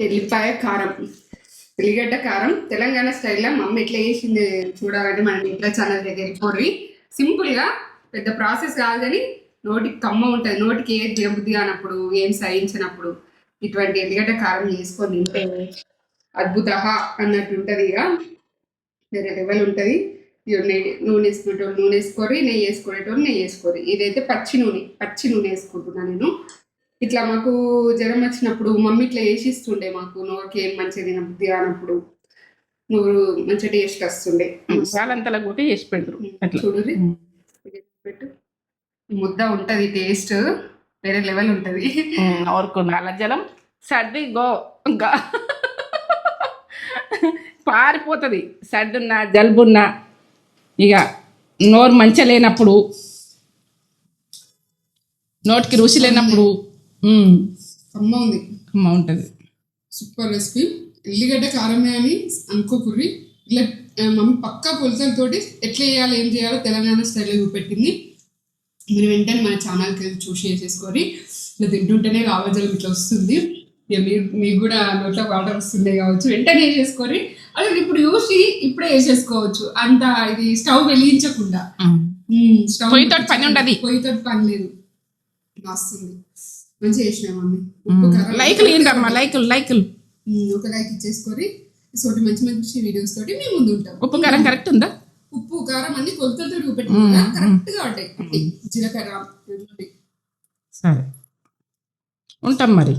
ఎల్లిపాయ కారం, ఎల్లిగడ్డ కారం తెలంగాణ స్టైల్లో మమ్మీ ఎట్లా చేసింది చూడాలంటే మన ఇంట్లో ఛానల్ దగ్గర వెళ్ళిపోయి సింపుల్గా, పెద్ద ప్రాసెస్ కాదు కానీ నోటికి కమ్మ ఉంటుంది. నోటికి ఏది దిగబుద్ధి కానప్పుడు, ఏం సహించినప్పుడు ఇటువంటి ఎల్లిగడ్డ కారం చేసుకొని తింటే అద్భుత అన్నట్టు ఉంటుంది. ఇక వేరే లెవెల్ ఉంటుంది. నూనె వేసుకునేటోళ్ళు నూనె వేసుకోరి, నెయ్యి వేసుకునేటోళ్ళు నెయ్యి వేసుకోరి. ఇదైతే పచ్చి నూనె వేసుకుంటున్నాను నేను. ఇట్లా మాకు జ్వరం వచ్చినప్పుడు మమ్మీ ఇట్లా వేసిస్తుండే, మాకు నోరుకి ఏం మంచిగా తినబుద్ధి కానప్పుడు నోరు మంచిగా టేస్ట్ వస్తుండే. వాళ్ళంతలా కూడా చేసి పెడతారు. చూడు పెట్టు, ముద్ద ఉంటుంది, టేస్ట్ వేరే లెవెల్ ఉంటుంది. నోరుకున్న జలం సర్ది పారిపోతుంది. సర్దున్నా జలుబున్నా ఇక నోరు మంచిగా లేనప్పుడు, నోటికి రుచి లేనప్పుడు అమ్మ ఉంది, అమ్మ ఉంటుంది. Super recipe. ఎల్లిగడ్డ కారమే అని అనుకోకుర్రి, ఇట్లా మమ్మీ పక్కా కొలతలతోటి ఎట్లా చేయాలో ఏం చేయాలో తెలంగాణ స్టైల్లో చూపెట్టింది. మీరు వెంటనే మన ఛానల్కి చూసి వేసేసుకొని ఇట్లా తింటుంటేనే రావజలం ఇట్లా వస్తుంది. ఇక మీకు కూడా నోట్లో వాటర్ వస్తుండే కావచ్చు, వెంటనే వేసేసుకొని అదే ఇప్పుడు చూసి ఇప్పుడే వేసేసుకోవచ్చు. అంత ఇది స్టవ్ వెలిగించకుండా, స్టవ్ పొయ్యితో పని ఉండదు, పొయ్యితో పని లేదు, వస్తుంది. మంచిగా చేసిన మమ్మీ. లైకులు ఏంటమ్మా, లైకులు ఒక లైక్ ఇచ్చేసుకొని ఇటువంటి మంచి మంచి వీడియోస్ తోటి మేము ముందు ఉంటాం. ఉప్పు కారం కరెక్ట్ ఉందా? ఉప్పు కారం అన్ని కొలతలతో చూపెట్టాం కదా, కరెక్ట్ గా ఉంటాయి. జీలకర్ర సరే ఉంటాం మరి.